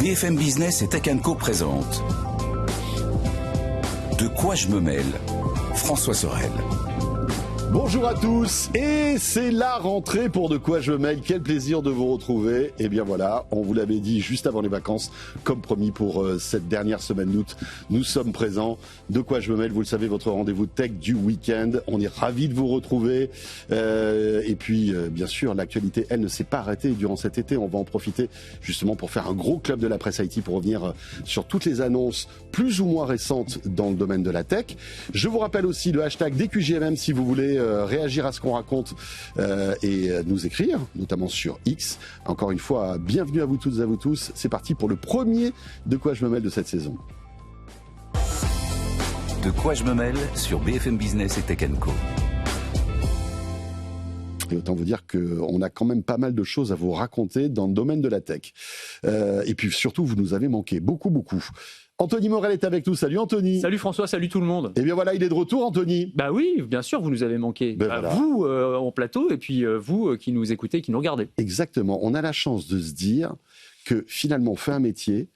BFM Business et Tech & Co présente De quoi je me mêle? François Sorel. Bonjour à tous, et c'est la rentrée pour De quoi je me mêle. Quel plaisir de vous retrouver. Et bien voilà, on vous l'avait dit juste avant les vacances, comme promis pour cette dernière semaine d'août, nous sommes présents. De quoi je me mêle, vous le savez, votre rendez-vous tech du week-end. On est ravis de vous retrouver. Et puis, bien sûr, l'actualité, elle ne s'est pas arrêtée durant cet été. On va en profiter justement pour faire un gros club de la presse IT pour revenir sur toutes les annonces plus ou moins récentes dans le domaine de la tech. Je vous rappelle aussi le hashtag DQJMM si vous voulez réagir à ce qu'on raconte et nous écrire, notamment sur X. Encore une fois, bienvenue à vous toutes et à vous tous. C'est parti pour le premier De quoi je me mêle de cette saison. De quoi je me mêle sur BFM Business et Tech & Co. Et autant vous dire qu'on a quand même pas mal de choses à vous raconter dans le domaine de la tech. Et puis surtout, vous nous avez manqué beaucoup. Anthony Morel est avec nous. Salut Anthony. Salut François, salut tout le monde. Et bien voilà, il est de retour Anthony. Bah oui, bien sûr, vous nous avez manqué. Voilà. Vous en plateau et puis vous qui nous écoutez, qui nous regardez. Exactement. On a la chance de se dire que finalement on fait un métier.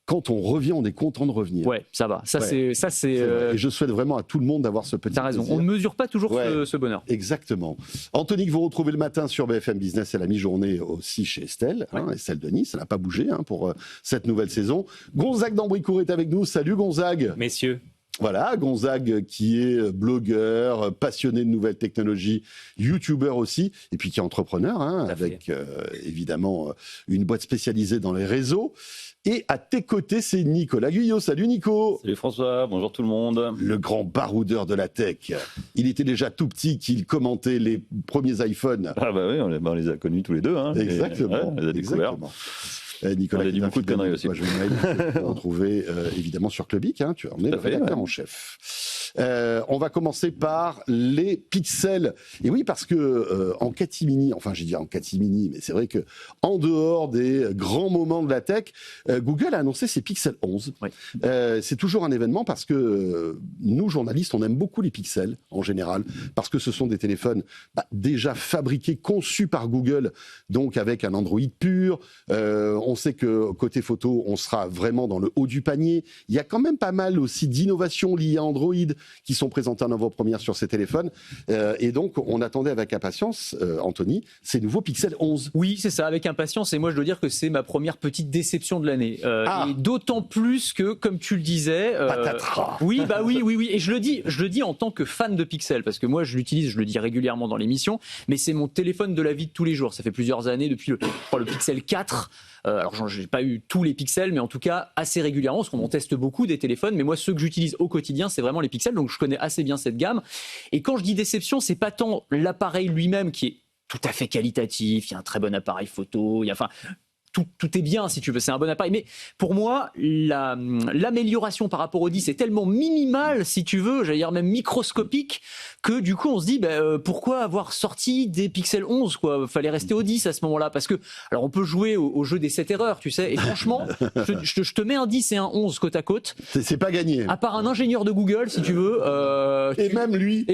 Quand on revient, on est content de revenir. Ouais, ça va. C'est. Et je souhaite vraiment à tout le monde d'avoir ce petit T'as raison. plaisir. On ne mesure pas toujours ce bonheur. Exactement. Anthony, que vous retrouvez le matin sur BFM Business et la mi-journée aussi chez Estelle. Estelle Denis, ça n'a pas bougé pour cette nouvelle saison. Gonzague d'Ambricourt est avec nous. Salut Gonzague. Messieurs. Voilà, Gonzague qui est blogueur, passionné de nouvelles technologies, youtubeur aussi, et puis qui est entrepreneur, avec évidemment une boîte spécialisée dans les réseaux. Et à tes côtés, c'est Nicolas Guyot. Salut Nico. Salut François, bonjour tout le monde. Le grand baroudeur de la tech. Il était déjà tout petit qu'il commentait les premiers iPhones. Ah bah oui, on les a connus tous les deux. Exactement. On les a découverts. Nicolas, on a dit beaucoup de conneries aussi. Je vais retrouver évidemment sur Clubic. Tu en es le rédacteur en chef. On va commencer par les pixels. Et oui, parce que en catimini, enfin j'ai dit en catimini, mais c'est vrai que en dehors des grands moments de la tech, Google a annoncé ses Pixel 11. Oui. C'est toujours un événement parce que nous, journalistes, on aime beaucoup les pixels en général, parce que ce sont des téléphones déjà fabriqués, conçus par Google, donc avec un Android pur. On sait que côté photo, on sera vraiment dans le haut du panier. Il y a quand même pas mal aussi d'innovations liées à Android qui sont présentées en avant-première sur ces téléphones. Et donc, on attendait avec impatience, Anthony, ces nouveaux Pixel 11. Oui, c'est ça, avec impatience. Et moi, je dois dire que c'est ma première petite déception de l'année. Et d'autant plus que, comme tu le disais... Patatras. Oui. Et je le dis en tant que fan de Pixel, parce que moi, je l'utilise, je le dis régulièrement dans l'émission, mais c'est mon téléphone de la vie de tous les jours. Ça fait plusieurs années, depuis le Pixel 4... alors, j'ai pas eu tous les pixels, mais en tout cas assez régulièrement, parce qu'on en teste beaucoup des téléphones. Mais moi, ceux que j'utilise au quotidien, c'est vraiment les pixels. Donc, je connais assez bien cette gamme. Et quand je dis déception, c'est pas tant l'appareil lui-même qui est tout à fait qualitatif. Il y a un très bon appareil photo. Tout est bien, si tu veux, c'est un bon appareil. Mais pour moi, l'amélioration par rapport au 10 est tellement minimale, si tu veux, j'allais dire même microscopique, que du coup, on se dit, pourquoi avoir sorti des Pixel 11, quoi? Fallait rester au 10 à ce moment-là. Parce que, alors, on peut jouer au jeu des 7 erreurs, tu sais. Et franchement, je te mets un 10 et un 11 côte à côte. C'est pas gagné. À part un ingénieur de Google, si tu veux. Même lui.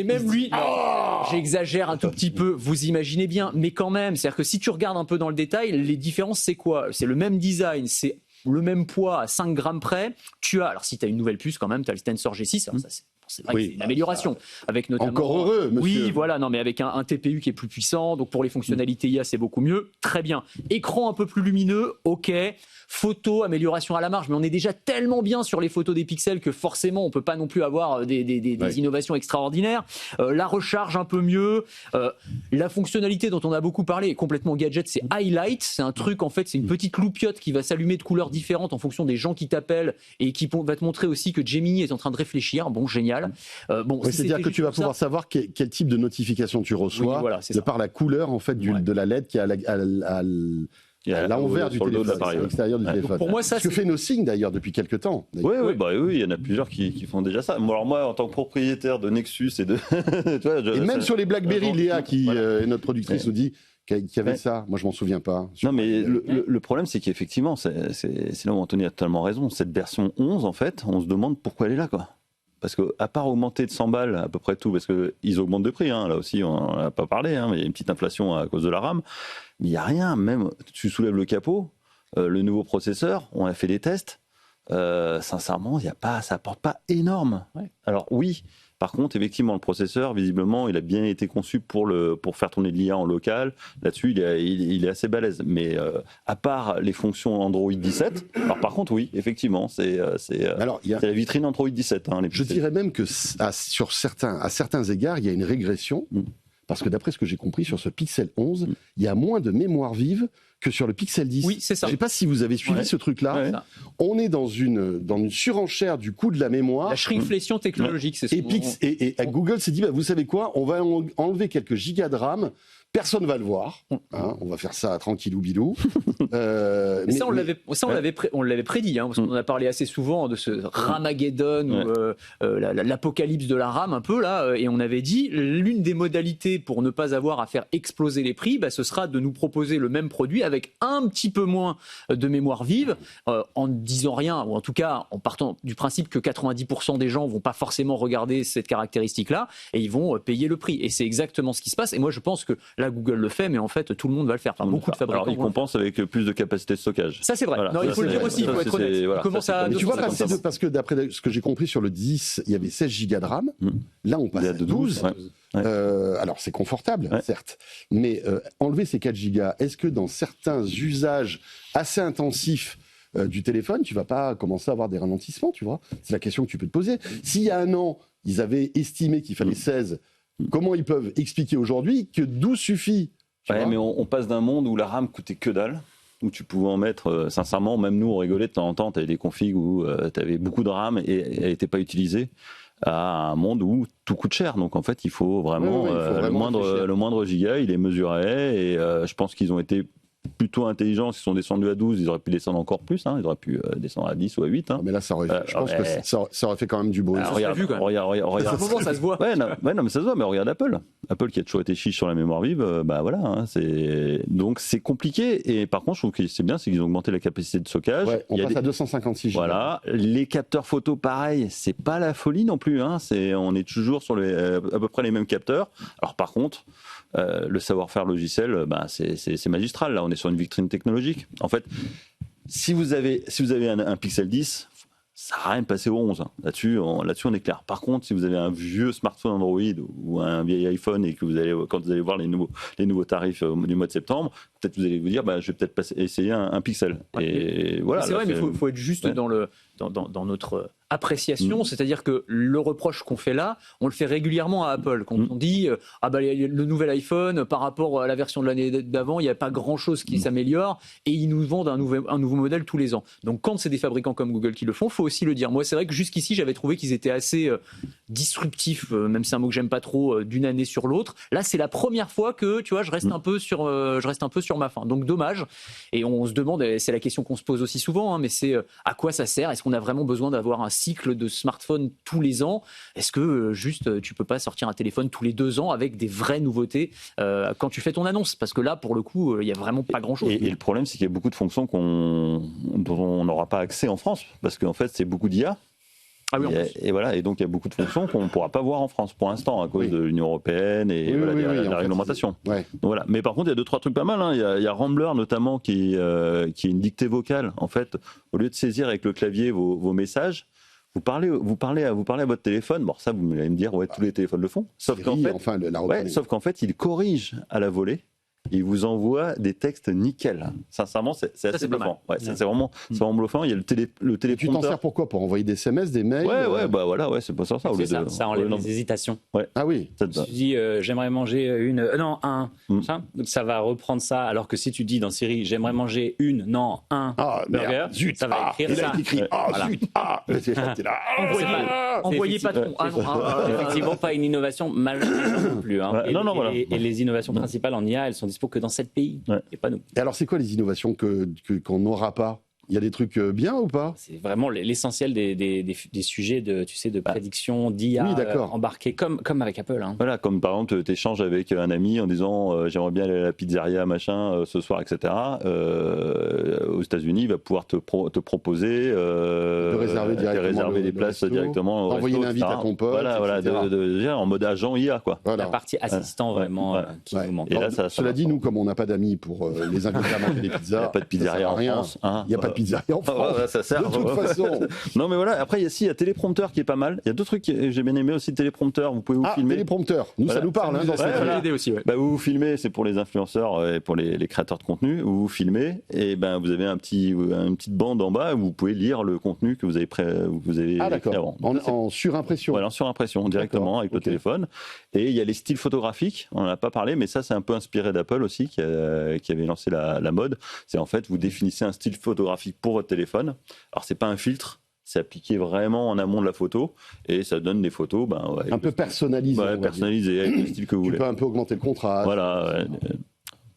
J'exagère un tout petit peu, vous imaginez bien. Mais quand même, c'est-à-dire que si tu regardes un peu dans le détail, les différences, c'est quoi? C'est le même design, c'est le même poids à 5 grammes près. Alors si tu as une nouvelle puce quand même, tu as le Tensor G6, alors ça c'est vrai que c'est une amélioration. Avec notamment, encore heureux, monsieur. Oui, voilà, non, mais avec un TPU qui est plus puissant, donc pour les fonctionnalités IA, c'est beaucoup mieux. Très bien. Écran un peu plus lumineux, ok. Photo, amélioration à la marge, mais on est déjà tellement bien sur les photos des pixels que forcément, on peut pas non plus avoir des innovations extraordinaires. La recharge un peu mieux. La fonctionnalité dont on a beaucoup parlé est complètement gadget, c'est Highlight. C'est un truc, en fait, c'est une petite loupiote qui va s'allumer de couleurs différentes en fonction des gens qui t'appellent et qui va te montrer aussi que Gemini est en train de réfléchir. Bon, génial. C'est-à-dire que tu vas pouvoir savoir quel type de notification tu reçois par la couleur en fait de la LED qui est à l'envers du téléphone, à l'extérieur du téléphone. Pour moi, ce que fait Nothing d'ailleurs depuis quelques temps. Oui, il y en a plusieurs qui font déjà ça. Alors moi, en tant que propriétaire de Nexus et de... même sur les BlackBerry, Léa, qui est notre productrice, nous dit qu'il y avait ça. Moi, je m'en souviens pas. Non, mais le problème, c'est qu'effectivement, c'est là où Anthony a totalement raison. Cette version 11, en fait, on se demande pourquoi elle est là, quoi. Parce qu'à part augmenter de 100 balles à peu près tout, parce qu'ils augmentent de prix, là aussi on n'en a pas parlé, mais il y a une petite inflation à cause de la RAM, mais il n'y a rien, même tu soulèves le capot, le nouveau processeur, on a fait des tests. Sincèrement, ça apporte pas énorme. Ouais. Alors oui, par contre, effectivement, le processeur, visiblement, il a bien été conçu pour faire tourner de l'IA en local. Là-dessus, il est assez balèze. Mais à part les fonctions Android 17, alors par contre, oui, effectivement, c'est la vitrine Android 17. Hein, je dirais même que à certains égards, il y a une régression. Parce que d'après ce que j'ai compris, sur ce Pixel 11, il y a moins de mémoire vive que sur le Pixel 10. Oui, c'est ça. Je ne sais pas si vous avez suivi ce truc-là. Ouais. On est dans une surenchère du coût de la mémoire. La shrinkflation technologique, c'est ce et Google s'est dit, vous savez quoi, on va enlever quelques gigas de RAM. Personne va le voir. Hein, on va faire ça tranquillou bilou. mais ça, on l'avait prédit, hein, parce qu'on en a parlé assez souvent de ce Ramageddon, ou l'apocalypse de la RAM un peu là, et on avait dit l'une des modalités pour ne pas avoir à faire exploser les prix, ce sera de nous proposer le même produit avec un petit peu moins de mémoire vive, en ne disant rien, ou en tout cas en partant du principe que 90% des gens vont pas forcément regarder cette caractéristique-là, et ils vont payer le prix. Et c'est exactement ce qui se passe. Et moi, je pense que là, Google le fait, mais en fait, tout le monde va le faire. Enfin, beaucoup de fabricants. Alors, ils compensent avec plus de capacité de stockage. Ça, c'est vrai. Voilà. Non, il faut le dire aussi, il faut être honnête. Voilà, mais tu vois, parce que d'après ce que j'ai compris sur le 10, il y avait 16 gigas de RAM. Là, on passe à 12. Alors, c'est confortable, certes. Mais enlever ces 4 gigas, est-ce que dans certains usages assez intensifs du téléphone, tu vas pas commencer à avoir des ralentissements, tu vois? C'est la question que tu peux te poser. S'il y a un an, ils avaient estimé qu'il fallait 16, comment ils peuvent expliquer aujourd'hui que 12 suffit? Mais on passe d'un monde où la RAM coûtait que dalle, où tu pouvais en mettre, sincèrement, même nous on rigolait de temps en temps, tu avais des configs où tu avais beaucoup de RAM et elle n'était pas utilisée, à un monde où tout coûte cher. Donc en fait, il faut vraiment, le moindre giga, il est mesuré, et je pense qu'ils ont été plutôt intelligents. S'ils sont descendus à 12, ils auraient pu descendre encore plus, ils auraient pu descendre à 10 ou à 8. Mais là, je pense que ça aurait fait quand même du bruit. Regarde. À ce moment, ça se voit. Non, mais ça se voit, mais regarde Apple. Apple qui a toujours été chiche sur la mémoire vive, donc c'est compliqué. Et par contre, je trouve que c'est bien, c'est qu'ils ont augmenté la capacité de stockage. On passe à 256 gigas. Voilà. Les capteurs photo, pareil, c'est pas la folie non plus. On est toujours sur à peu près les mêmes capteurs. Alors par contre, le savoir-faire logiciel, c'est magistral. Là, on est sur une vitrine technologique. En fait, si vous avez un Pixel 10, ça n'a rien de passer au 11. Là-dessus, on est clair. Par contre, si vous avez un vieux smartphone Android ou un vieil iPhone et que quand vous allez voir les nouveaux tarifs du mois de septembre, peut-être vous allez vous dire, je vais peut-être essayer un Pixel. Et voilà. C'est vrai, mais il faut être juste dans notre appréciation, c'est-à-dire que le reproche qu'on fait là, on le fait régulièrement à Apple. Quand on dit le nouvel iPhone par rapport à la version de l'année d'avant, il n'y a pas grand-chose qui s'améliore, et ils nous vendent un nouveau modèle tous les ans. Donc quand c'est des fabricants comme Google qui le font, faut aussi le dire. Moi, c'est vrai que jusqu'ici, j'avais trouvé qu'ils étaient assez disruptifs, même si c'est un mot que j'aime pas trop, d'une année sur l'autre. Là, c'est la première fois que, tu vois, je reste un peu sur ma faim. Donc dommage. Et on se demande, et c'est la question qu'on se pose aussi souvent, mais c'est à quoi ça sert? Est-ce qu'on a vraiment besoin d'avoir un cycle de smartphone tous les ans? Est-ce que juste tu peux pas sortir un téléphone tous les 2 ans avec des vraies nouveautés quand tu fais ton annonce? Parce que là, pour le coup, il y a vraiment pas grand-chose. Et le problème, c'est qu'il y a beaucoup de fonctions dont on n'aura pas accès en France, parce qu'en fait, c'est beaucoup d'IA. Ah oui, et voilà, et donc il y a beaucoup de fonctions qu'on ne pourra pas voir en France pour l'instant à cause de l'Union européenne et de la réglementation. Donc voilà. Mais par contre, il y a 2-3 trucs pas mal. Il y a Rambler notamment qui est une dictée vocale. En fait, au lieu de saisir avec le clavier vos messages, vous parlez à votre téléphone. Bon, ça, vous allez me dire, tous les téléphones le font. Sauf qu'en fait, il corrige à la volée. Il vous envoie des textes nickel. Sincèrement, c'est assez bluffant. C'est vraiment bluffant. Il y a le téléprompteur. Tu t'en sers pourquoi? Pour envoyer des SMS, des mails? C'est pas ça. Ça enlève les hésitations. Ah oui. Tu dis j'aimerais manger un. Donc ça va reprendre ça. Alors que si tu dis dans Siri j'aimerais manger un burger, ça va écrire ça. T'es là. Envoyez patron. Effectivement, pas une innovation majeure non plus. Et les innovations principales en IA, elles sont dispo que dans 7 pays, et pas nous. Et alors, c'est quoi les innovations qu'on n'aura pas Il y a des trucs bien ou pas? C'est vraiment l'essentiel des sujets de prédiction, d'IA embarqués comme avec Apple. Hein. Voilà, comme par exemple, tu échanges avec un ami en disant j'aimerais bien aller à la pizzeria, machin, ce soir, etc. Aux États-Unis, il va pouvoir te proposer de réserver des places directement. Envoyer une invite à ton pote. Voilà, en mode agent IA, quoi. Voilà. La partie assistant vraiment qui nous manque. Et là, cela dit, nous, comme on n'a pas d'amis pour les inviter à manger des pizzas, il n'y a pas de pizzeria en France. Il n'y a pas de pizzeria en France. Ça sert. De toute façon. Non, mais voilà. Après, il y a téléprompteur qui est pas mal. Il y a deux trucs que j'ai bien aimé aussi. Téléprompteur, vous pouvez vous filmer. Téléprompteur. Nous, ça nous parle. Dans cette idée aussi. Vous vous filmez, c'est pour les influenceurs et pour les créateurs de contenu. Vous vous filmez et vous avez une petite bande en bas où vous pouvez lire le contenu que vous avez écrit avant. En surimpression. Voilà, en surimpression directement avec le téléphone. Et il y a les styles photographiques. On n'en a pas parlé, mais ça, c'est un peu inspiré d'Apple aussi, qui avait lancé la mode. C'est en fait, vous définissez un style photographique pour votre téléphone. Alors, c'est pas un filtre. C'est appliqué vraiment en amont de la photo et ça donne des photos un peu personnalisées. Personnalisées avec le style que vous voulez. Tu peux un peu augmenter le contraste. Voilà.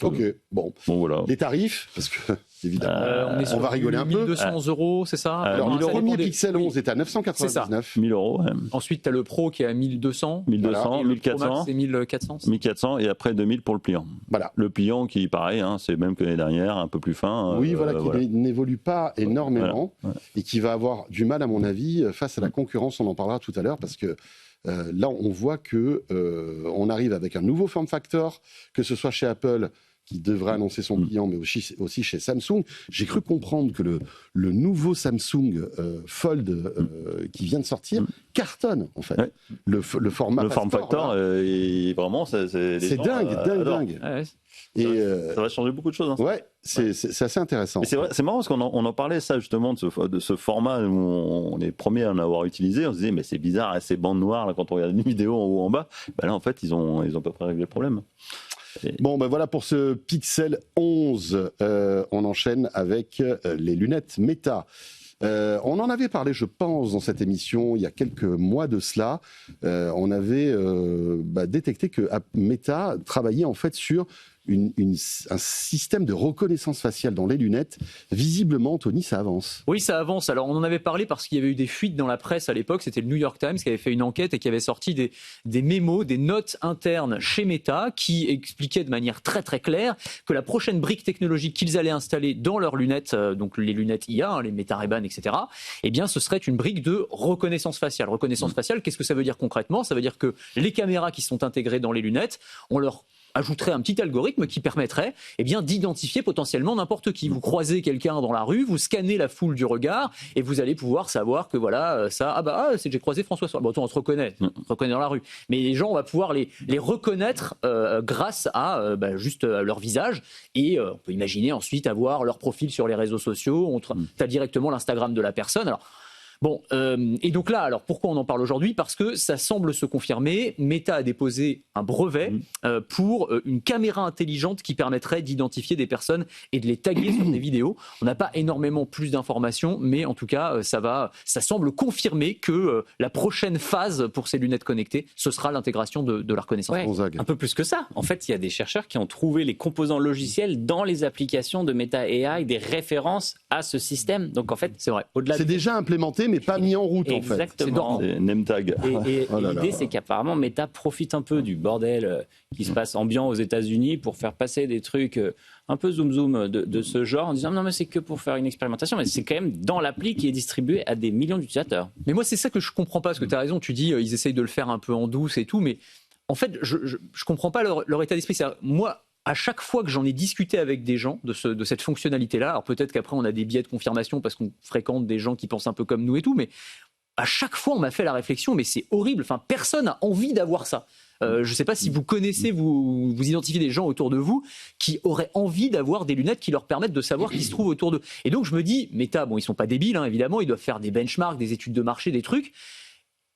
Ok, bon voilà. Les tarifs, parce que évidemment, on va rigoler un peu. 1200 €, c'est ça? Alors, le premier Pixel 11 est à 999. 1000 €. Ouais. Ensuite, tu as le Pro qui est à 1200. 1200, 1400. C'est 1400. 1400 et après 2000 pour le pliant. Voilà. Le pliant qui, pareil, c'est même que l'année dernière, un peu plus fin. Qui n'évolue pas énormément et qui va avoir du mal, à mon avis, face à la concurrence. On en parlera tout à l'heure parce que là, on voit que on arrive avec un nouveau form factor, que ce soit chez Apple, qui devrait annoncer son pliant, mais aussi chez Samsung. J'ai cru comprendre que le nouveau Samsung Fold qui vient de sortir cartonne, en fait. Ouais. Le format form factor, vraiment, c'est dingue. Ouais. Et ça va changer beaucoup de choses. Hein. Ouais, c'est assez intéressant. C'est marrant parce qu'on en parlait, ça, justement, de ce format où on est premier à en avoir utilisé. On se disait, mais c'est bizarre, ces bandes noires, là, quand on regarde une vidéo en haut ou en bas. Là, en fait, ils ont à peu près réglé le problème. Bon, voilà pour ce Pixel 11. On enchaîne avec les lunettes Meta. On en avait parlé, je pense, dans cette émission il y a quelques mois de cela. On avait détecté que Meta travaillait en fait sur un système de reconnaissance faciale dans les lunettes. Visiblement, Tony, ça avance. Oui, ça avance. Alors, on en avait parlé parce qu'il y avait eu des fuites dans la presse à l'époque. C'était le New York Times qui avait fait une enquête et qui avait sorti des mémos, des notes internes chez Meta qui expliquaient de manière très très claire que la prochaine brique technologique qu'ils allaient installer dans leurs lunettes, donc les lunettes IA, les Meta Ray-Ban, etc., eh bien, ce serait une brique de reconnaissance faciale. Reconnaissance faciale, qu'est-ce que ça veut dire concrètement? Ça veut dire que les caméras qui sont intégrées dans les lunettes, on leur ajouterait un petit algorithme qui permettrait d'identifier potentiellement n'importe qui. Vous croisez quelqu'un dans la rue, vous scannez la foule du regard et vous allez pouvoir savoir que j'ai croisé François Sorel. Bon, on se reconnaît dans la rue. Mais les gens, on va pouvoir les reconnaître grâce à juste leur visage et on peut imaginer ensuite avoir leur profil sur les réseaux sociaux. Tu as directement l'Instagram de la personne. Alors, bon, et donc là, alors pourquoi on en parle aujourd'hui? Parce que ça semble se confirmer. Meta a déposé un brevet pour une caméra intelligente qui permettrait d'identifier des personnes et de les taguer sur des vidéos. On n'a pas énormément plus d'informations, mais en tout cas, ça semble confirmer que la prochaine phase pour ces lunettes connectées, ce sera l'intégration de la reconnaissance. Ouais, un peu plus que ça. En fait, il y a des chercheurs qui ont trouvé les composants logiciels dans les applications de Meta AI, des références à ce système. Donc en fait, c'est vrai. C'est déjà implémenté, mais pas mis en route. Exactement. En fait. C'est name tag. Et l'idée, c'est qu'apparemment, Meta profite un peu du bordel qui se passe ambiant aux États-Unis pour faire passer des trucs un peu zoom de ce genre en disant non, mais c'est que pour faire une expérimentation, mais c'est quand même dans l'appli qui est distribuée à des millions d'utilisateurs. Mais moi, c'est ça que je comprends pas, parce que tu as raison, tu dis ils essayent de le faire un peu en douce et tout, mais en fait, je comprends pas leur état d'esprit. Moi, à chaque fois que j'en ai discuté avec des gens de cette fonctionnalité-là, alors peut-être qu'après on a des biais de confirmation parce qu'on fréquente des gens qui pensent un peu comme nous et tout, mais à chaque fois on m'a fait la réflexion, mais c'est horrible, enfin personne n'a envie d'avoir ça. Je ne sais pas si vous connaissez, vous identifiez des gens autour de vous qui auraient envie d'avoir des lunettes qui leur permettent de savoir qui se trouve autour d'eux. Et donc je me dis, Meta, bon ils sont pas débiles évidemment, ils doivent faire des benchmarks, des études de marché, des trucs.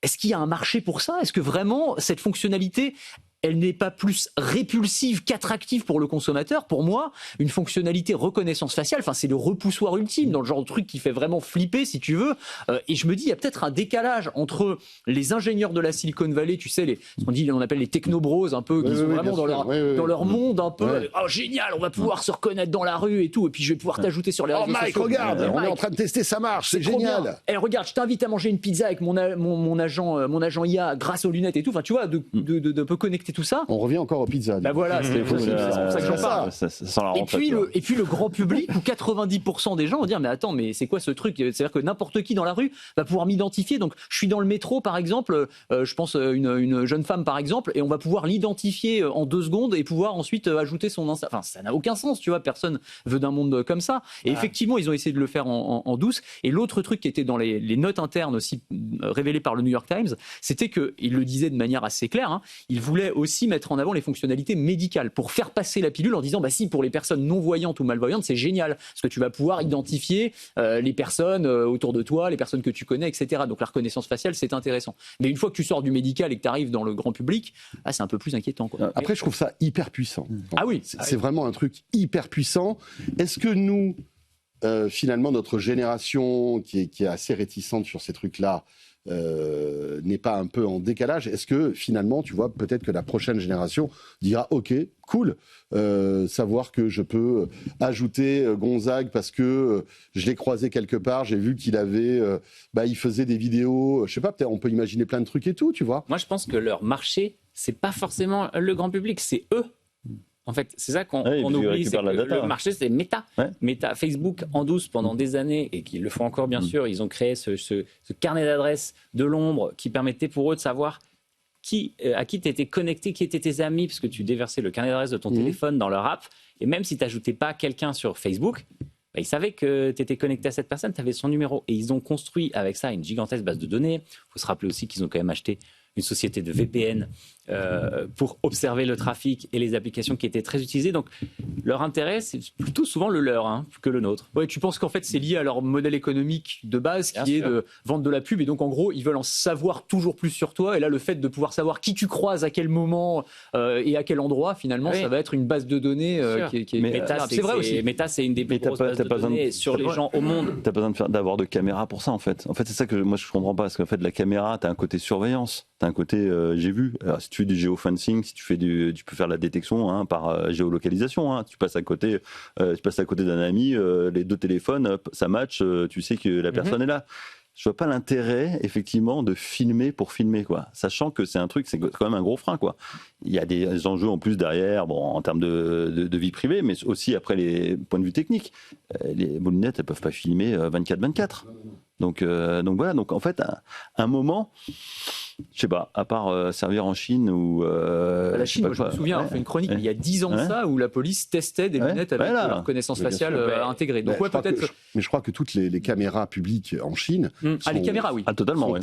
Est-ce qu'il y a un marché pour ça? Est-ce que vraiment cette fonctionnalité elle n'est pas plus répulsive qu'attractive pour le consommateur. Pour moi, une fonctionnalité reconnaissance faciale, enfin, c'est le repoussoir ultime dans le genre de truc qui fait vraiment flipper, si tu veux. Et je me dis, il y a peut-être un décalage entre les ingénieurs de la Silicon Valley, tu sais, on appelle les technobros, un peu, qui sont vraiment dans leur monde, un peu, oh génial, on va pouvoir se reconnaître dans la rue et tout, et puis je vais pouvoir t'ajouter sur les réseaux sociaux. Mike, regarde, on est en train de tester, ça marche, c'est génial. Et regarde, je t'invite à manger une pizza avec mon agent IA grâce aux lunettes et tout. Enfin, tu vois, de peu connecter tout ça. On revient encore aux pizzas. Bah voilà, c'est pour ça que j'en parle. Et puis le grand public, où 90% des gens vont dire, mais attends, mais c'est quoi ce truc? C'est-à-dire que n'importe qui dans la rue va pouvoir m'identifier. Donc, je suis dans le métro, par exemple, je pense une jeune femme, par exemple, et on va pouvoir l'identifier en 2 secondes et pouvoir ensuite ajouter son Insta. Enfin, ça n'a aucun sens, tu vois. Personne veut d'un monde comme ça. Et effectivement, ils ont essayé de le faire en douce. Et l'autre truc qui était dans les notes internes aussi révélées par le New York Times, c'était qu'il le disait de manière assez claire, hein, il voulait aussi mettre en avant les fonctionnalités médicales pour faire passer la pilule en disant, bah si, pour les personnes non-voyantes ou malvoyantes, c'est génial, parce que tu vas pouvoir identifier les personnes autour de toi, les personnes que tu connais, etc. Donc la reconnaissance faciale, c'est intéressant. Mais une fois que tu sors du médical et que tu arrives dans le grand public, c'est un peu plus inquiétant, quoi. Après, je trouve ça hyper puissant. Ah oui. C'est vraiment un truc hyper puissant. Est-ce que nous, finalement, notre génération qui est assez réticente sur ces trucs-là, n'est pas un peu en décalage? Est-ce que finalement, tu vois, peut-être que la prochaine génération dira, ok, cool, savoir que je peux ajouter Gonzague parce que je l'ai croisé quelque part, j'ai vu qu'il avait, il faisait des vidéos, je sais pas, peut-être on peut imaginer plein de trucs et tout, tu vois. Moi, je pense que leur marché, c'est pas forcément le grand public, c'est eux. En fait, c'est ça qu'on oublie, c'est que le marché, c'est Meta. Ouais. Meta, Facebook, en douce, pendant des années, et qu'ils le font encore, bien sûr, ils ont créé ce carnet d'adresses de l'ombre qui permettait pour eux de savoir à qui tu étais connecté, qui étaient tes amis, parce que tu déversais le carnet d'adresses de ton téléphone dans leur app, et même si tu n'ajoutais pas quelqu'un sur Facebook, ils savaient que tu étais connecté à cette personne, tu avais son numéro. Et ils ont construit avec ça une gigantesque base de données. Il faut se rappeler aussi qu'ils ont quand même acheté une société de VPN pour observer le trafic et les applications qui étaient très utilisées. Donc, leur intérêt, c'est plutôt souvent le leur que le nôtre. Ouais, tu penses qu'en fait, c'est lié à leur modèle économique de base qui est de vendre de la pub. Et donc, en gros, ils veulent en savoir toujours plus sur toi. Et là, le fait de pouvoir savoir qui tu croises, à quel moment et à quel endroit, finalement, ça va être une base de données qui est... Meta, c'est vrai aussi. Meta, c'est une des plus grosses bases de données sur les gens au monde. Tu n'as pas besoin d'avoir de caméra pour ça, en fait. En fait, c'est ça que moi, je ne comprends pas. Parce qu'en fait, la caméra, tu as un côté surveillance. Tu as un côté, j'ai vu. Alors, si tu fais du géofencing, si tu fais tu peux faire la détection par géolocalisation. Tu passes à côté d'un ami, les 2 téléphones, ça match, tu sais que la personne est là. Je vois pas l'intérêt, effectivement, de filmer pour filmer, quoi. Sachant que c'est un truc, c'est quand même un gros frein, quoi. Il y a des enjeux en plus derrière, en termes de vie privée, mais aussi après les points de vue techniques. Les moulinettes, elles peuvent pas filmer 24/24. Donc voilà. Donc en fait, à un moment, je sais pas, à part servir en Chine ou la Chine, moi, je me souviens, on fait une chronique il y a 10 ans de ça où la police testait des lunettes avec leur reconnaissance faciale intégrée. Donc peut-être. Mais je crois que toutes les caméras publiques en Chine les caméras, oui, totalement,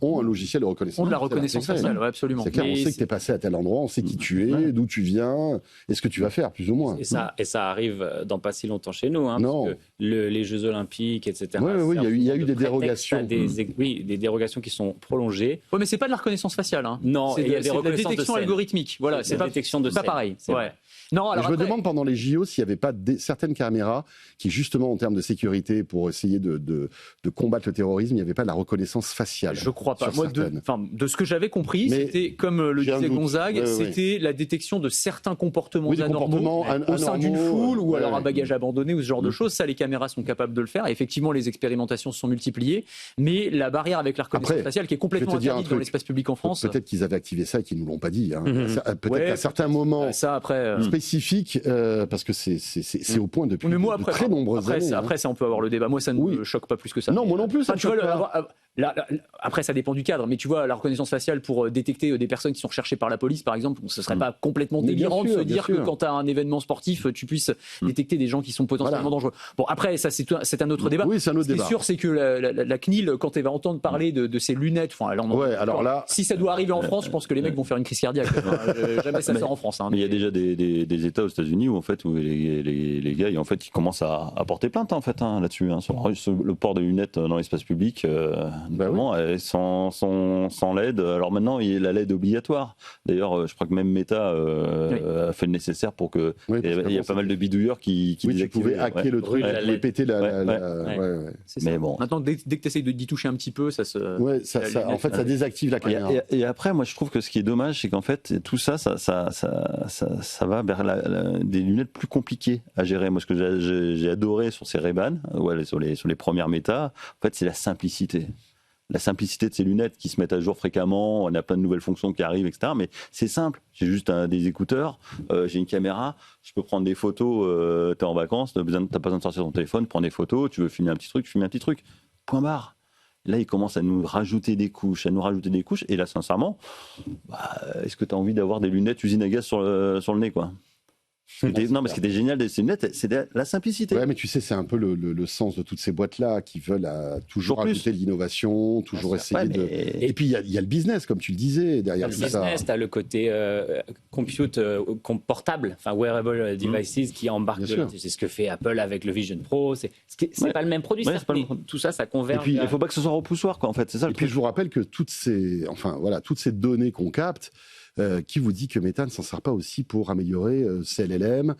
ont un logiciel de reconnaissance. Ont de la reconnaissance faciale, absolument. C'est clair, on sait que tu es passé à tel endroit, on sait qui tu es, d'où tu viens, et ce que tu vas faire, plus ou moins. Et ça arrive dans pas si longtemps chez nous, parce que les Jeux Olympiques, etc. Oui, il y a eu des dérogations. Des dérogations qui sont prolongées. Oui, mais c'est pas de la reconnaissance faciale. Non, c'est de la détection algorithmique. Voilà, c'est pas détection de pas pareil. Ouais. Non, alors je me demande pendant les JO s'il n'y avait pas certaines caméras qui, justement, en termes de sécurité, pour essayer de combattre le terrorisme, il n'y avait pas de la reconnaissance faciale. Je crois pas. Moi, de ce que j'avais compris, c'était, comme le disait Gonzague, c'était la détection de certains comportements anormaux au sein d'une foule ou alors un bagage abandonné ou ce genre de choses. Ça, les caméras sont capables de le faire. Et effectivement, les expérimentations se sont multipliées. Mais la barrière avec la reconnaissance faciale, qui est complètement interdite dans l'espace public en France. Peut-être qu'ils avaient activé ça et qu'ils ne nous l'ont pas dit. Peut-être qu'à certains moments spécifiques, parce que c'est au point depuis de très nombreuses années. Après, ça, on peut avoir le débat. Moi, ça ne me choque pas plus que ça. Non, moi non plus. Après, ça dépend du cadre. Mais tu vois, la reconnaissance faciale pour détecter des personnes qui sont recherchées par la police, par exemple, ce serait pas complètement délirant de se dire que quand tu as un événement sportif, tu puisses détecter des gens qui sont potentiellement dangereux. Bon, après, ça, c'est un autre débat. Oui, c'est un autre débat. Ce qui est sûr, c'est que la CNIL, quand elle va entendre parler de ces lunettes, alors là, si ça doit arriver en France, je pense que les mecs vont faire une crise cardiaque. Jamais ça sort en France. Mais il y a déjà des États aux États-Unis où les gars, ils commencent à porter plainte là-dessus, sur le port de lunettes dans l'espace public. notamment sans LED. Alors maintenant, il y a la LED obligatoire. D'ailleurs, je crois que même Meta a fait le nécessaire pour que. Il y a pas mal de bidouilleurs qui tu pouvais hacker le truc, tu pouvais péter Mais bon. Maintenant, dès que tu essayes d'y toucher un petit peu, ça se. Ouais, en fait, ça désactive la caméra. Et après, moi, je trouve que ce qui est dommage, c'est qu'en fait, tout ça va vers des lunettes plus compliquées à gérer. Moi, ce que j'ai adoré sur ces Ray-Ban, sur les premières Meta, en fait, c'est la simplicité. La simplicité de ces lunettes qui se mettent à jour fréquemment, on a plein de nouvelles fonctions qui arrivent, etc. Mais c'est simple. J'ai juste des écouteurs, j'ai une caméra, je peux prendre des photos, t'es en vacances, t'as pas besoin de sortir ton téléphone, prends des photos, tu veux filmer un petit truc, filme un petit truc. Point barre. Là, ils commencent à nous rajouter des couches, Et là, sincèrement, est-ce que tu as envie d'avoir des lunettes usine à gaz sur le nez, quoi? Non, mais ce qui était génial de ces lunettes, c'est la simplicité. Ouais, mais tu sais, c'est un peu le sens de toutes ces boîtes-là qui veulent toujours ajouter de l'innovation, toujours essayer de. Et puis, il y a le business, comme tu le disais, derrière tout ça. Le business, tu as le côté compute portable, enfin wearable devices qui embarquent. C'est ce que fait Apple avec le Vision Pro. C'est pas le même produit, tout ça, ça converge. Et puis, il ne faut pas que ce soit repoussoir, quoi, en fait. C'est ça le truc. Et puis, je vous rappelle que toutes ces données qu'on capte, qui vous dit que Meta ne s'en sert pas aussi pour améliorer ses LLM,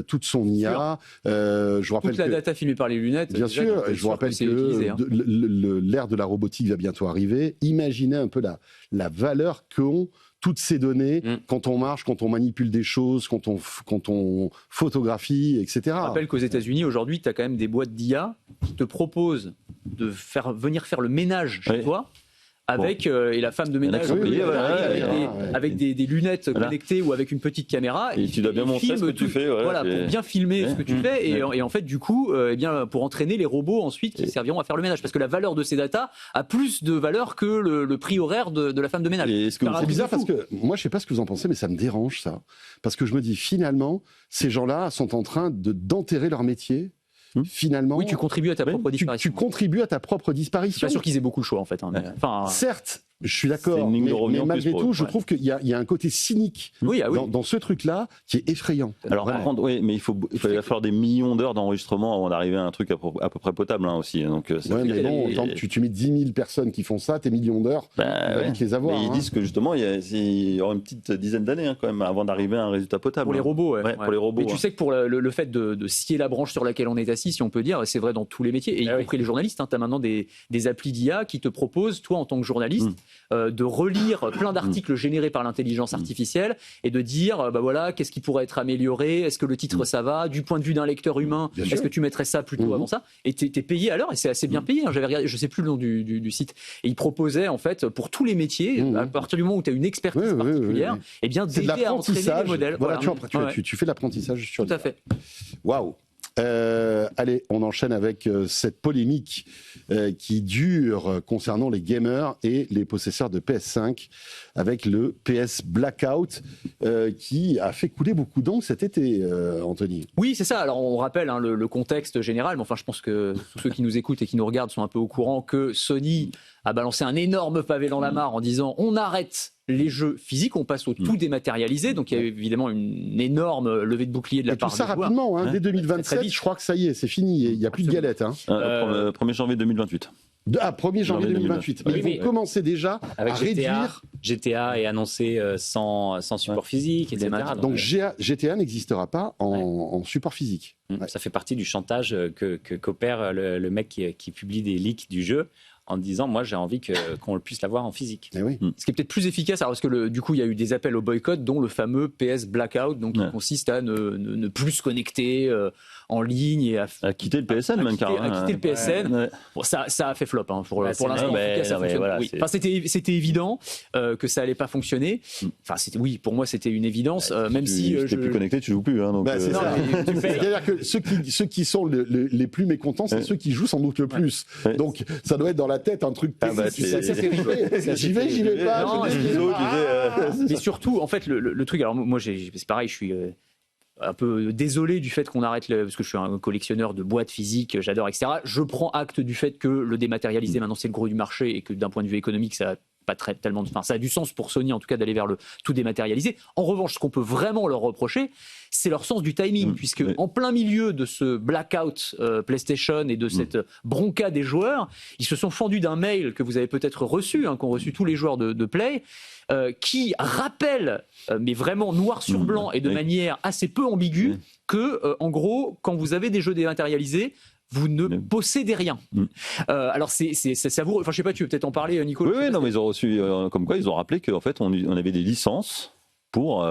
toute son IA. Je vous rappelle toute la data filmée par les lunettes. Bien sûr, je vous rappelle que l'ère de la robotique va bientôt arriver. Imaginez un peu la valeur qu'ont toutes ces données quand on marche, quand on manipule des choses, quand on photographie, etc. Je rappelle qu'aux États-Unis, aujourd'hui, tu as quand même des boîtes d'IA qui te proposent de venir faire le ménage chez toi. Avec et la femme de ménage avec des lunettes connectées ou avec une petite caméra et tu dois bien montrer ce que tu fais pour bien filmer ce que tu fais et en fait du coup pour entraîner les robots ensuite qui serviront à faire le ménage parce que la valeur de ces datas a plus de valeur que le prix horaire de la femme de ménage. C'est bizarre parce que moi je sais pas ce que vous en pensez mais ça me dérange ça parce que je me dis finalement ces gens-là sont en train d'enterrer leur métier. Finalement, oui, tu contribues à ta propre disparition. Tu contribues à ta propre disparition. Je suis pas sûr qu'ils aient beaucoup le choix en fait. Certes, je suis d'accord, mais malgré tout, je trouve qu'il y a un côté cynique dans ce truc-là qui est effrayant. Alors, par contre, mais il va falloir des millions d'heures d'enregistrement avant d'arriver à un truc à peu près potable aussi. Donc, mais bon, tu mets 10 000 personnes qui font ça, tes millions d'heures, tu vas vite les avoir. Mais ils disent que justement, il y aura une petite dizaine d'années quand même avant d'arriver à un résultat potable. Pour les robots, pour les robots. Mais tu sais que pour le fait de scier la branche sur laquelle on est assis, si on peut dire, c'est vrai dans tous les métiers, et y compris les journalistes, tu as maintenant des applis d'IA qui te proposent, toi en tant que journaliste, de relire plein d'articles générés par l'intelligence artificielle et de dire voilà qu'est-ce qui pourrait être amélioré, est-ce que le titre ça va, du point de vue d'un lecteur humain, est-ce que tu mettrais ça plutôt avant ça, et t'es payé à l'heure et c'est assez bien payé, j'avais regardé, je sais plus le nom du site, et ils proposaient en fait pour tous les métiers à partir du moment où tu as une expertise particulière et bien d'aider à entraîner les modèles. Voilà, tu fais l'apprentissage sur tout à fait. Waouh. Allez, on enchaîne avec cette polémique qui dure concernant les gamers et les possesseurs de PS5 avec le PS Blackout qui a fait couler beaucoup d'encre cet été, Anthony. Oui, c'est ça. Alors on rappelle le contexte général, mais enfin je pense que tous ceux qui nous écoutent et qui nous regardent sont un peu au courant que Sony a balancé un énorme pavé dans la mare en disant on arrête les jeux physiques, on passe au tout dématérialisé. Donc il y a évidemment une énorme levée de bouclier de la part des joueurs. Et tout ça rapidement, dès 2027, je crois que ça y est, c'est fini, il n'y a plus de galettes. 1er janvier 2028. 1er janvier 2028. Mais ils vont commencer déjà à réduire. GTA est annoncé sans support physique, etc. Donc GTA n'existera pas en support physique. Ça fait partie du chantage qu'opère le mec qui publie des leaks du jeu, en disant moi j'ai envie qu'on puisse l'avoir en physique. Ce qui est peut-être plus efficace, alors parce que du coup il y a eu des appels au boycott, dont le fameux PS Blackout, donc qui consiste à ne plus se connecter en ligne et à quitter le PSN même carrément. À quitter le PSN. Bon, ça a fait flop pour l'instant. Enfin, c'était évident que ça allait pas fonctionner. Enfin pour moi c'était une évidence, même si tu n'es plus connecté, tu joues plus. C'est ça. C'est-à-dire que ceux qui sont les plus mécontents, c'est ceux qui jouent sans doute le plus. Donc ça doit être dans la tête un truc. J'y vais pas. Mais surtout, en fait, le truc. Alors moi, c'est pareil, je suis un peu désolé du fait qu'on arrête parce que je suis un collectionneur de boîtes physiques, j'adore, etc. Je prends acte du fait que le dématérialisé maintenant c'est le gros du marché et que d'un point de vue économique ça pas tellement. Enfin, ça a du sens pour Sony en tout cas d'aller vers le tout dématérialisé. En revanche, ce qu'on peut vraiment leur reprocher, c'est leur sens du timing, puisque en plein milieu de ce blackout PlayStation et de cette bronca des joueurs, ils se sont fendus d'un mail que vous avez peut-être reçu, qu'ont reçu tous les joueurs de Play, qui rappelle, mais vraiment noir sur blanc et de manière assez peu ambiguë, que en gros, quand vous avez des jeux dématérialisés, vous ne possédez rien. Alors c'est savoureux. Enfin, je sais pas, tu veux peut-être en parler, Nico. Oui, non, mais ils ont reçu, comme quoi ils ont rappelé qu'en fait on avait des licences pour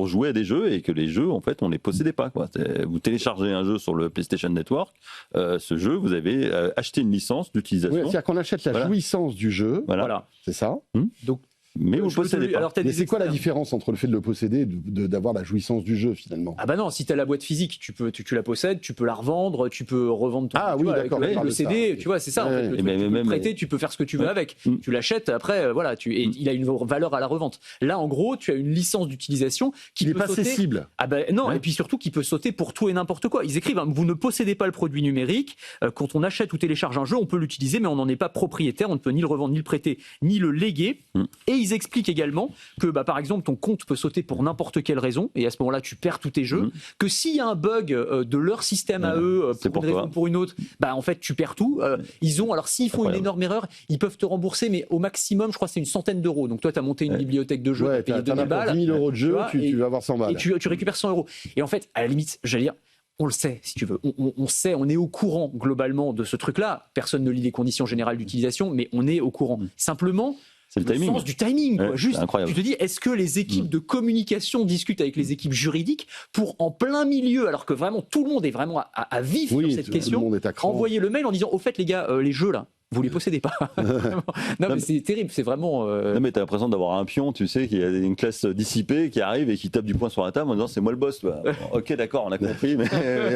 jouer à des jeux et que les jeux, en fait, on les possédait pas, quoi. Vous téléchargez un jeu sur le PlayStation Network, ce jeu, vous avez acheté une licence d'utilisation. Oui, c'est-à-dire qu'on achète la jouissance du jeu. Voilà. C'est ça. Donc, mais vous ne possédez pas. Alors, mais c'est quoi la différence entre le fait de le posséder et d'avoir la jouissance du jeu finalement? Ah bah non, si tu as la boîte physique, tu la possèdes, tu peux la revendre, tu peux revendre ton d'accord, avec le CD, tu vois, c'est ça en fait. Le truc, tu peux le prêter, tu peux faire ce que tu veux avec. Tu l'achètes après, voilà, et il a une valeur à la revente. Là, en gros, tu as une licence d'utilisation qui peut pas sauter. cessible. Ah ben non, et puis surtout qui peut sauter pour tout et n'importe quoi. Ils écrivent, vous ne possédez pas le produit numérique. Quand on achète ou télécharge un jeu, on peut l'utiliser, mais on n'en est pas propriétaire. On ne peut ni le revendre, ni le prêter, ni le léguer. Et ils expliquent également que par exemple ton compte peut sauter pour n'importe quelle raison et à ce moment-là tu perds tous tes jeux, que s'il y a un bug de leur système à eux pour une raison ou pour une autre, en fait tu perds tout. Ils ont, alors s'ils font une énorme erreur, ils peuvent te rembourser, mais au maximum je crois c'est une centaine d'euros. Donc toi tu as monté une bibliothèque de jeux, tu as payé 2000 balles, 10 000 euros de jeu, tu vas avoir 100 balles et tu récupères 100 euros. Et en fait à la limite j'allais dire, on le sait, si tu veux. On sait, on est au courant globalement de ce truc-là. Personne ne lit les conditions générales d'utilisation, mais on est au courant. Simplement, c'est le timing. Sens du timing, quoi. Juste, incroyable. Tu te dis, est-ce que les équipes de communication discutent avec les équipes juridiques pour, en plein milieu, alors que vraiment tout le monde est vraiment à vif sur cette question, envoyer le mail en disant, au fait les gars, les jeux là, vous les possédez pas. Non mais c'est terrible, c'est vraiment. Non mais t'as l'impression d'avoir un pion, tu sais, qui a une classe dissipée qui arrive et qui tape du poing sur la table en disant c'est moi le boss. Ok, d'accord, on a compris, mais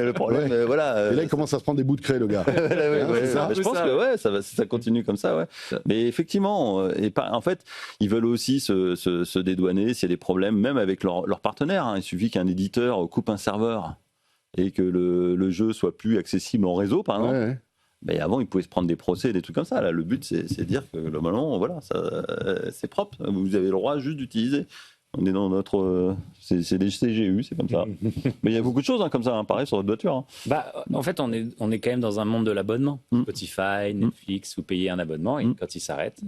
le problème, voilà. Et là il commence à se prendre des bouts de craie, le gars. Je pense que ça continue comme ça, ouais. Mais effectivement, en fait, ils veulent aussi se dédouaner s'il y a des problèmes, même avec leurs partenaires. Il suffit qu'un éditeur coupe un serveur et que le jeu soit plus accessible en réseau, par exemple. Mais avant, ils pouvaient se prendre des procès, des trucs comme ça. Là, le but, c'est de dire que globalement, voilà, c'est propre. Vous avez le droit juste d'utiliser. On est dans notre, c'est des CGU, c'est comme ça. Mais il y a beaucoup de choses comme ça, pareil sur votre voiture. En fait, on est quand même dans un monde de l'abonnement. Spotify, Netflix, vous payez un abonnement et quand il s'arrête.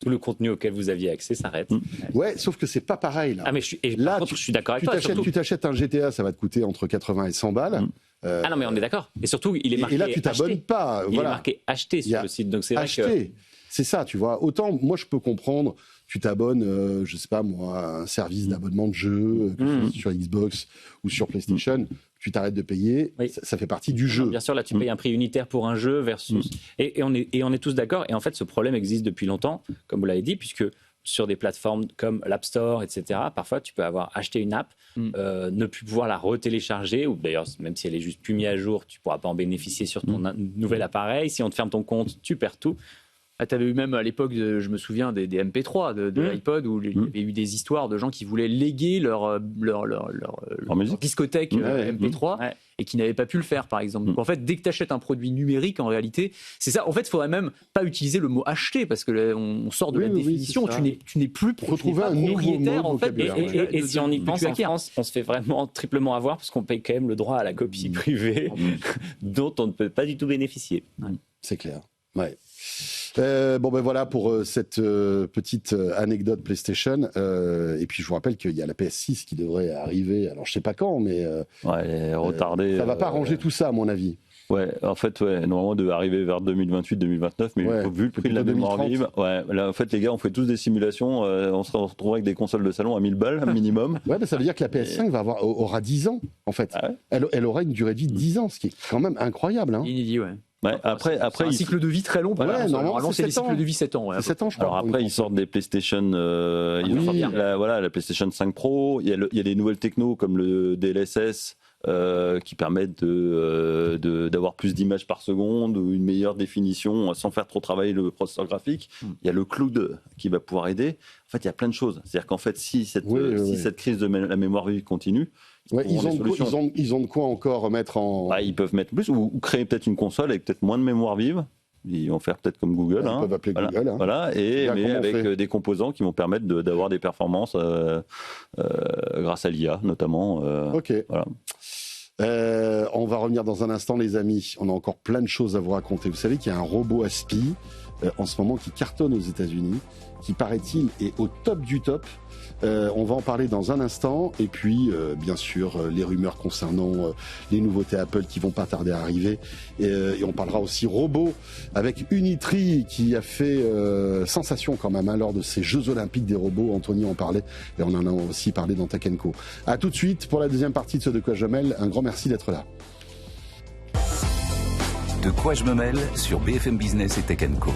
Tout le contenu auquel vous aviez accès s'arrête. Ouais, sauf que c'est pas pareil là. Ah mais je suis d'accord avec toi. Tu t'achètes un GTA, ça va te coûter entre 80 et 100 balles. Ah non mais on est d'accord. Et surtout, il est marqué. Et là, tu t'abonnes pas. Il est marqué acheter sur le site. Donc c'est vrai que. C'est ça, tu vois. Autant, moi, je peux comprendre. Tu t'abonnes, je sais pas moi, à un service d'abonnement de jeu sur Xbox ou sur PlayStation. Tu t'arrêtes de payer, ça fait partie du jeu. Bien sûr, là, tu payes un prix unitaire pour un jeu versus. Et on est tous d'accord. Et en fait, ce problème existe depuis longtemps, comme vous l'avez dit, puisque sur des plateformes comme l'App Store, etc., parfois, tu peux avoir acheté une app, ne plus pouvoir la retélécharger, ou d'ailleurs, même si elle est juste plus mise à jour, tu pourras pas en bénéficier sur ton nouvel appareil. Si on te ferme ton compte, tu perds tout. Tu avais eu même à l'époque, je me souviens, des MP3 de l'iPod où il y avait eu des histoires de gens qui voulaient léguer leur discothèque MP3 et qui n'avaient pas pu le faire, par exemple. Donc en fait, dès que tu achètes un produit numérique, en réalité, c'est ça. En fait, il faudrait même pas utiliser le mot acheter parce que là, on sort de la définition. Tu n'es plus propriétaire en fait. Et si on y pense, en France, on se fait vraiment triplement avoir parce qu'on paye quand même le droit à la copie privée dont on ne peut pas du tout bénéficier. C'est clair. Ouais. Voilà pour cette petite anecdote PlayStation. Et puis je vous rappelle qu'il y a la PS6 qui devrait arriver. Alors je sais pas quand, mais elle est retardée. Ça va pas arranger tout ça, à mon avis. Ouais, en fait, normalement, devait arriver vers 2028-2029, mais vu le prix de la mémoire vive, là, en fait, les gars, on fait tous des simulations, on se retrouvera avec des consoles de salon à 1000 balles minimum. Ouais, ça veut dire que la PS5 aura 10 ans, en fait. Ah ouais, elle aura une durée de vie de 10 ans, ce qui est quand même incroyable. Hein. Inédit, ouais. Après, un cycle de vie très long. Normalement, c'est des cycles de vie 7 ans. C'est 7 ans, je crois. Alors après, ils sortent des PlayStation. La PlayStation 5 Pro. Il y a des nouvelles technos comme le DLSS qui permettent d'avoir plus d'images par seconde ou une meilleure définition sans faire trop travailler le processeur graphique. Il y a le cloud qui va pouvoir aider. En fait, il y a plein de choses. C'est-à-dire qu'en fait, si cette crise de la mémoire vive continue. Ils ont de quoi encore mettre en. Ils peuvent mettre plus ou créer peut-être une console avec peut-être moins de mémoire vive Ils vont faire peut-être comme Google. Ils peuvent appeler voilà, Google. Hein. Voilà, mais avec des composants qui vont permettre d'avoir des performances grâce à l'IA, notamment. Ok. Voilà. On va revenir dans un instant, les amis. On a encore plein de choses à vous raconter. Vous savez qu'il y a un robot Aspi en ce moment qui cartonne aux États-Unis, qui paraît-il est au top du top. On va en parler dans un instant. Et puis, bien sûr, les rumeurs concernant les nouveautés Apple qui vont pas tarder à arriver. Et on parlera aussi robot avec Unitree qui a fait sensation quand même lors de ces Jeux Olympiques des robots. Anthony en parlait et on en a aussi parlé dans Tech & Co. À tout de suite pour la deuxième partie de ce De quoi je me mêle. Un grand merci d'être là. De quoi je me mêle sur BFM Business et Tech & Co.